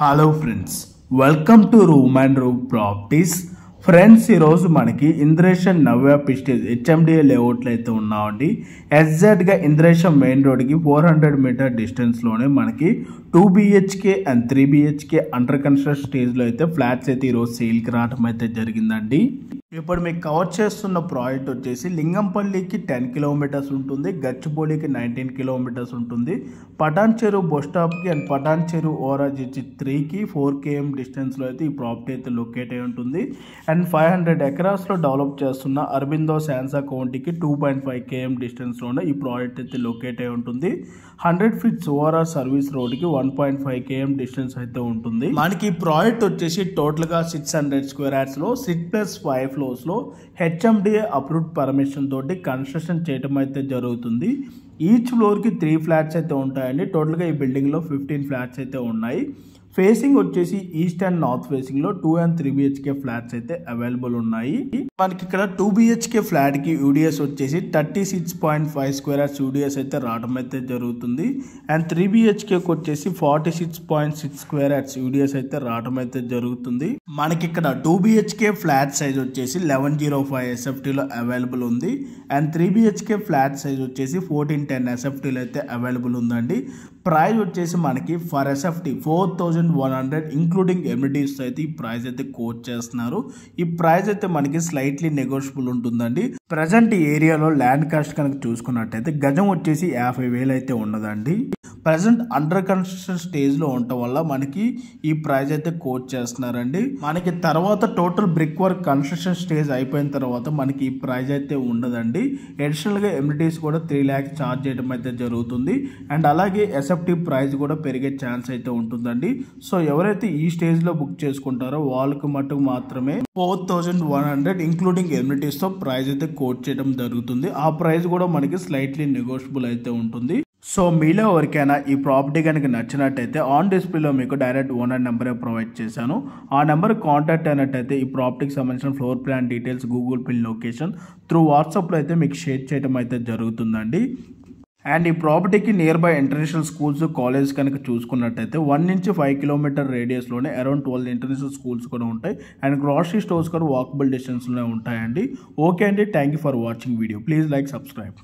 Hello friends, welcome to room and room properties. Friends, ఈరోజు మనకి ఇంద్రేశం నవ్య prestige HMDA లేఅవుట్లో అయితే ఉన్నామండి. ఎగ్జాక్ట్గా ఇంద్రేశం మెయిన్ రోడ్కి 400 మీటర్ డిస్టెన్స్లోనే మనకి 2 BHK and 3 BHK under construction స్టేజ్లో అయితే ఫ్లాట్స్ అయితే ఈరోజు సేల్కి రావడం అయితే జరిగిందండి. ఇప్పుడు మీకు కవర్ చేస్తున్న ప్రాజెక్ట్ వచ్చేసి లింగంపల్లికి 10 కిలోమీటర్స్ ఉంటుంది, గచ్చిబౌలికి 19 కిలోమీటర్స్ ఉంటుంది, పటాన్ చెరువు బస్ స్టాప్కి అండ్ పటాన్ చెరువు ఓవరాజ్ 3కి 4 km డిస్టెన్స్లో అయితే ఈ ప్రాపర్టీ అయితే లొకేట్ అయి ఉంటుంది. అండ్ 500 ఎకరాస్లో డెవలప్ చేస్తున్న అరబిందో శాన్సా కౌంటీకి 2.5 km డిస్టెన్స్లోనే ఈ ప్రాజెక్ట్ అయితే లొకేట్ అయి ఉంటుంది. 100 feet ఓవరాల్ సర్వీస్ రోడ్కి 1.5 km డిస్టెన్స్ అయితే ఉంటుంది. మనకి ఈ ప్రాజెక్ట్ వచ్చేసి టోటల్గా 600 square yardsలో 6+5 ఫ్లోర్స్లో హెచ్ఎండిఏ అప్రూవ్డ్ పర్మిషన్ తోటి కన్స్ట్రక్షన్ చేయడం అయితే జరుగుతుంది. ఈచ్ ఫ్లోర్కి 3 ఫ్లాట్స్ అయితే ఉంటాయండి. టోటల్గా ఈ బిల్డింగ్లో 15 ఫ్లాట్స్ అయితే ఉన్నాయి. ఫేసింగ్ వచ్చేసి ఈస్ట్ అండ్ నార్త్ ఫేసింగ్లో 2 and 3 BHK ఫ్లాట్స్ అయితే అవైలబుల్ ఉన్నాయి. మనకి ఇక్కడ 2 BHK ఫ్లాట్కి యూడిఎస్ వచ్చేసి 36.5 square yards యూడిఎస్ అయితే రావడం అయితే జరుగుతుంది. అండ్ 3 BHKకి వచ్చేసి 46.6 square yards యూడిఎస్ అయితే రావడం అయితే జరుగుతుంది. మనకి ఇక్కడ 2 BHK ఫ్లాట్ సైజ్ వచ్చేసి 1105 SFTలో అవైలబుల్ ఉంది. అండ్ 3 BHK ఫ్లాట్ సైజ్ వచ్చేసి 1410 SFTలో అయితే అవైలబుల్ ఉందండి. ప్రైస్ వచ్చేసి మనకి ఫర్ SFT 4100 ఇంక్లూడింగ్ ఎమ్యూనిటీస్ అయితే ఈ ప్రైస్ అయితే కోట్ చేస్తున్నారు. ఈ ప్రైస్ అయితే మనకి స్లైట్లీ నెగోషియబుల్ ఉంటుందండి. ప్రజెంట్ ఈ ఏరియాలో ల్యాండ్ కాస్ట్ కనుక చూసుకున్నట్టయితే గజం వచ్చేసి 50,000 అయితే ఉన్నదండి. ప్రజెంట్ అండర్ కన్స్ట్రక్షన్ స్టేజ్లో ఉండటం వల్ల మనకి ఈ ప్రైస్ అయితే కోట్ చేస్తున్నారండి. మనకి తర్వాత total brick work construction stage అయిపోయిన తర్వాత మనకి ఈ ప్రైస్ అయితే ఉండదండి. అడిషనల్గా ఎమ్యూనిటీస్ కూడా 3 lakhs ఛార్జ్ చేయడం అయితే జరుగుతుంది. అండ్ అలాగే SFT ప్రైస్ కూడా పెరిగే ఛాన్స్ అయితే ఉంటుందండి. సో ఎవరైతే ఈ స్టేజ్లో బుక్ చేసుకుంటారో వాళ్ళకి మటుకు మాత్రమే 4100 ఇంక్లూడింగ్ ఎమ్యూనిటీస్తో ప్రైస్ అయితే కోట్ చేయడం జరుగుతుంది. ఆ ప్రైస్ కూడా మనకి స్లైట్లీ నెగోషియబుల్ అయితే ఉంటుంది. సో మీలో ఎవరికైనా ఈ ప్రాపర్టీ కనుక నచ్చినట్టయితే ఆన్ డిస్ప్లేలో మీకు డైరెక్ట్ ఓనర్ నెంబరే ప్రొవైడ్ చేశాను. ఆ నెంబర్ కాంటాక్ట్ అయినట్టయితే ఈ ప్రాపర్టీకి సంబంధించిన floor plan details, Google pin location through వాట్సాప్లో అయితే మీకు షేర్ చేయడం అయితే జరుగుతుందండి. అండ్ ఈ ప్రాపర్టీకి near by international schools, college కనుక చూసుకున్నట్టయితే 1 నుంచి 5 కిలోమీటర్ రేడియస్లోనే అరౌండ్ 12 ఇంటర్నేషనల్ స్కూల్స్ కూడా ఉంటాయి. అండ్ గ్రాసరీ స్టోర్స్ కూడా వాకబుల్ డిస్టెన్స్లోనే ఉంటాయండి. ఓకే అండి, thank you for watching video. Please like, subscribe.